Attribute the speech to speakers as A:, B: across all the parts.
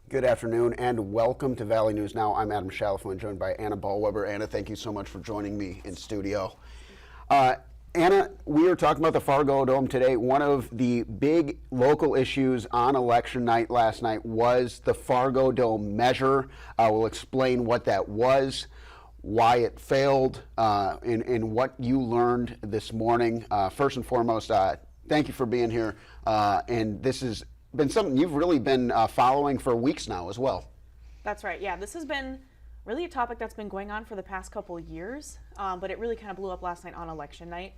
A: Good afternoon and welcome to Valley News Now. I'm Adam Shalfo, joined by Anna Ballweber. Anna, thank you so much for joining me in studio. Anna, we are talking about the Fargodome today. One of the big local issues on election night last night was the Fargodome measure. We'll explain what that was, why it failed, and what you learned this morning. First and foremost, thank you for being here. And this has been something you've really been following for weeks now as well.
B: That's right. Yeah, this has been really a topic that's been going on for the past couple of years, but it really kind of blew up last night on election night.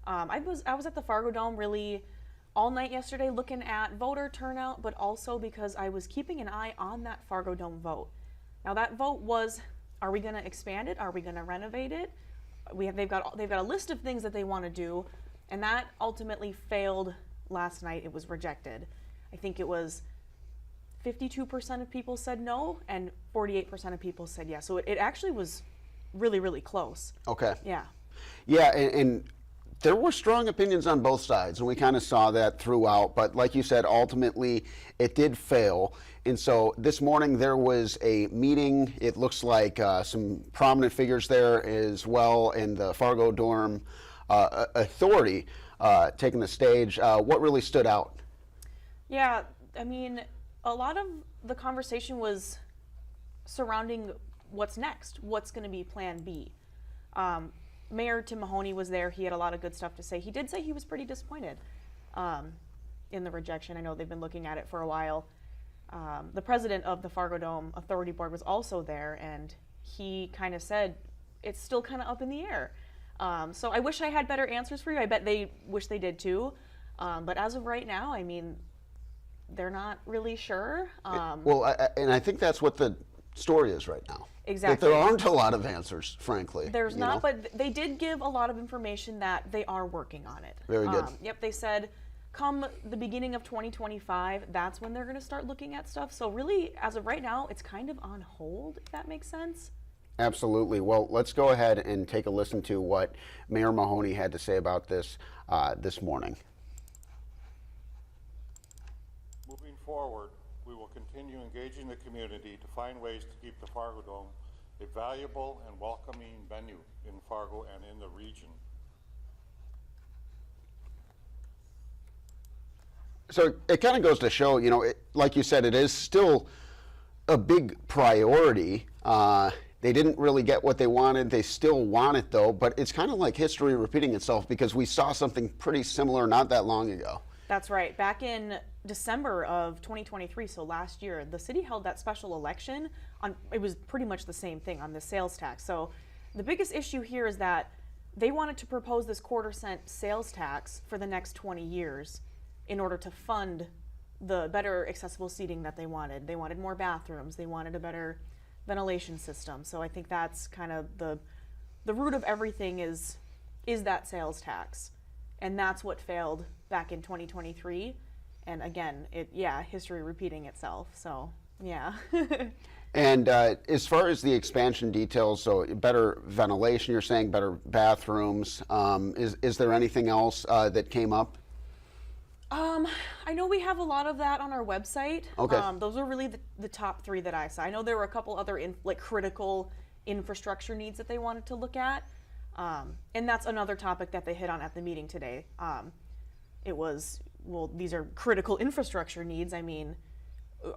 B: I was at the Fargodome really all night yesterday looking at voter turnout, but also because I was keeping an eye on that Fargodome vote. Now that vote was, are we going to expand it? Are we going to renovate it? They've got a list of things that they want to do, and that ultimately failed last night. It was rejected. I think it was 52% of people said no and 48% of people said yes. So it actually was really, really close.
A: Okay.
B: Yeah.
A: Yeah, and there were strong opinions on both sides, and we kind of saw that throughout. But like you said, ultimately it did fail. And so this morning there was a meeting. It looks like some prominent figures there as well in the Fargodome authority taking the stage. What really stood out?
B: Yeah, I mean, a lot of the conversation was surrounding what's next, what's going to be Plan B. Mayor Tim Mahoney was there. He had a lot of good stuff to say. He did say he was pretty disappointed in the rejection. I know they've been looking at it for a while. The president of the Fargodome Authority Board was also there, and he kind of said it's still kind of up in the air. So I wish I had better answers for you. I bet they wish they did too. But as of right now, I mean, they're not really sure.
A: And I think that's what the story is right now.
B: Exactly.
A: That there aren't a lot of answers, frankly.
B: There's not, but they did give a lot of information that they are working on it.
A: Very good.
B: Yep, they said come the beginning of 2025, that's when they're going to start looking at stuff. So really, as of right now, it's kind of on hold, if that makes sense.
A: Absolutely. Well, let's go ahead and take a listen to what Mayor Mahoney had to say about this this morning.
C: Moving forward, we will continue engaging the community to find ways to keep the Fargodome a valuable and welcoming venue in Fargo and in the region.
A: So it kind of goes to show, you know, like you said, it is still a big priority. They didn't really get what they wanted. They still want it, though. But it's kind of like history repeating itself because we saw something pretty similar not that long ago.
B: That's right. Back in December of 2023, so last year, the city held that special election on, it was pretty much the same thing on the sales tax. So the biggest issue here is that they wanted to propose this quarter-cent sales tax for the next 20 years in order to fund the better accessible seating that they wanted. They wanted more bathrooms. They wanted a better ventilation system. So I think that's kind of the root of everything is that sales tax. And that's what failed back in 2023. And again, history repeating itself. So, yeah.
A: And as far as the expansion details, so better ventilation, you're saying better bathrooms. Is there anything else that came up?
B: I know we have a lot of that on our website.
A: Okay.
B: Those are really the top three that I saw. I know there were a couple other critical infrastructure needs that they wanted to look at. And that's another topic that they hit on at the meeting today. It was, well, these are critical infrastructure needs. I mean,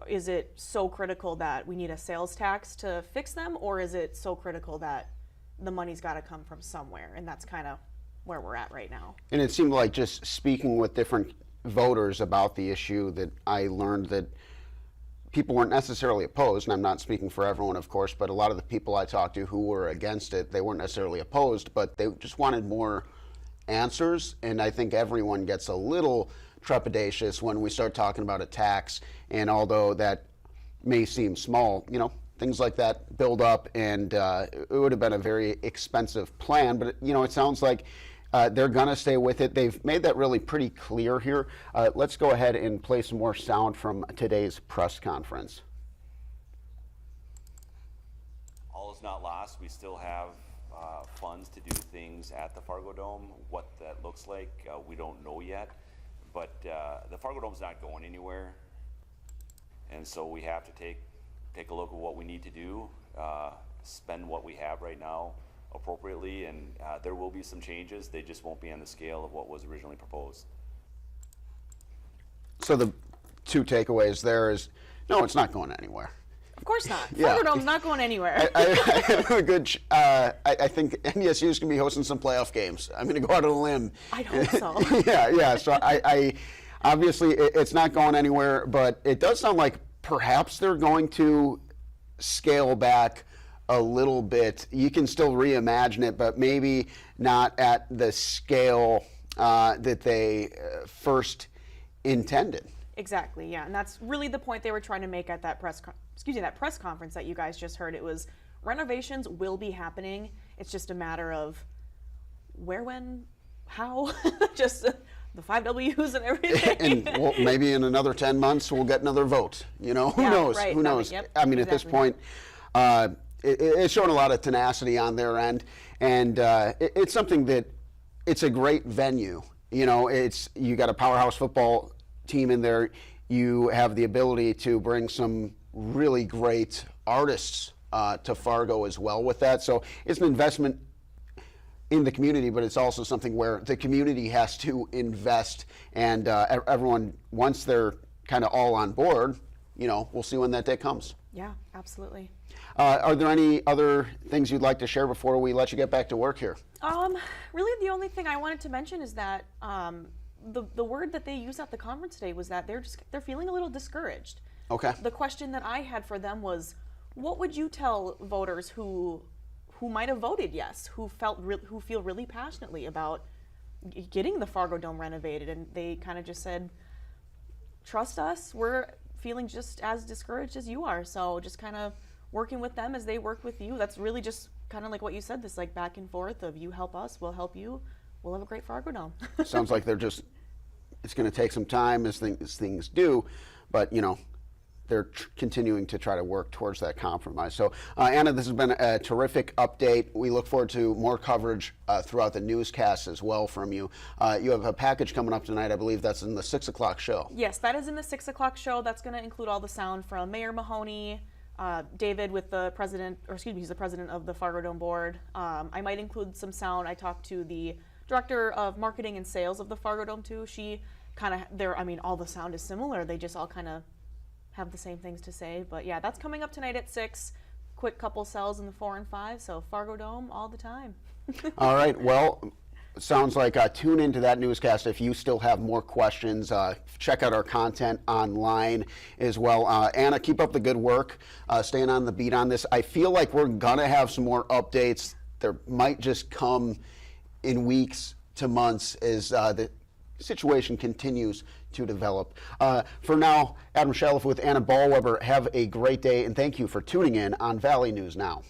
B: is it so critical that we need a sales tax to fix them, or is it so critical that the money's got to come from somewhere? And that's kind of where we're at right now.
A: And it seemed like just speaking with different voters about the issue that I learned that people weren't necessarily opposed, and I'm not speaking for everyone, of course, but a lot of the people I talked to who were against it, they weren't necessarily opposed, but they just wanted more answers. And I think everyone gets a little trepidatious when we start talking about a tax. And although that may seem small, you know, things like that build up, and it would have been a very expensive plan. But, you know, it sounds like they're going to stay with it. They've made that really pretty clear here. Let's go ahead and play some more sound from today's press conference.
D: All is not lost. We still have funds to do things at the Fargodome. What that looks like, we don't know yet. But the Fargodome's not going anywhere. And so we have to take a look at what we need to do, spend what we have right now appropriately, and there will be some changes. They just won't be on the scale of what was originally proposed.
A: So the two takeaways there is, no, it's not going anywhere.
B: Of course not.
A: Yeah.
B: Fargodome's not going anywhere.
A: I have a good. I think NDSU is going to be hosting some playoff games. I'm going to go out on a limb.
B: I'd hope so.
A: Yeah. So I obviously it's not going anywhere, but it does sound like perhaps they're going to scale back a little bit. You can still reimagine it, but maybe not at the scale that they first intended.
B: Exactly, yeah, and that's really the point they were trying to make at that press conference that you guys just heard. It was renovations will be happening. It's just a matter of where, when, how, just the 5 W's and everything.
A: And well, maybe in another 10 months we'll get another vote. You know, who
B: Yeah,
A: knows?
B: right.
A: Who knows?
B: Yep,
A: I mean, at this
B: exactly.
A: point, it's showing a lot of tenacity on their end, and it's something that it's a great venue. You know, you got a powerhouse football team in there. You have the ability to bring some really great artists to Fargo as well with that. So it's an investment in the community, but it's also something where the community has to invest, and everyone, once they're kind of all on board, you know, we'll see when that day comes.
B: Yeah, absolutely.
A: Are there any other things you'd like to share before we let you get back to work here?
B: Really the only thing I wanted to mention is that the word that they used at the conference today was that they're feeling a little discouraged.
A: Okay.
B: The question that I had for them was, what would you tell voters who might have voted yes, who feel really passionately about getting the Fargodome renovated, and they kind of just said, trust us, we're feeling just as discouraged as you are, so just kind of working with them as they work with you. That's really just kind of like what you said, this like back and forth of you help us, we'll help you, we'll have a great Fargodome.
A: Sounds like it's going to take some time as things do, but you know, they're continuing to try to work towards that compromise. So, Anna, this has been a terrific update. We look forward to more coverage throughout the newscast as well from you. You have a package coming up tonight. I believe that's in the 6 o'clock show.
B: Yes, that is in the 6 o'clock show. That's going to include all the sound from Mayor Mahoney, David with the president, or excuse me, he's the president of the Fargodome board. I might include some sound. I talked to the director of marketing and sales of the Fargodome too. She kind of, all the sound is similar. They just all kind of have the same things to say. But yeah, that's coming up tonight at 6. Quick couple cells in the 4 and 5. So Fargodome all the time.
A: All right. Well, sounds like tune into that newscast if you still have more questions. Check out our content online as well. Anna, keep up the good work, staying on the beat on this. I feel like we're going to have some more updates. There might just come in weeks to months as the situation continues to develop. For now, Adam Shaliff with Anna Ballweber, have a great day, and thank you for tuning in on Valley News Now.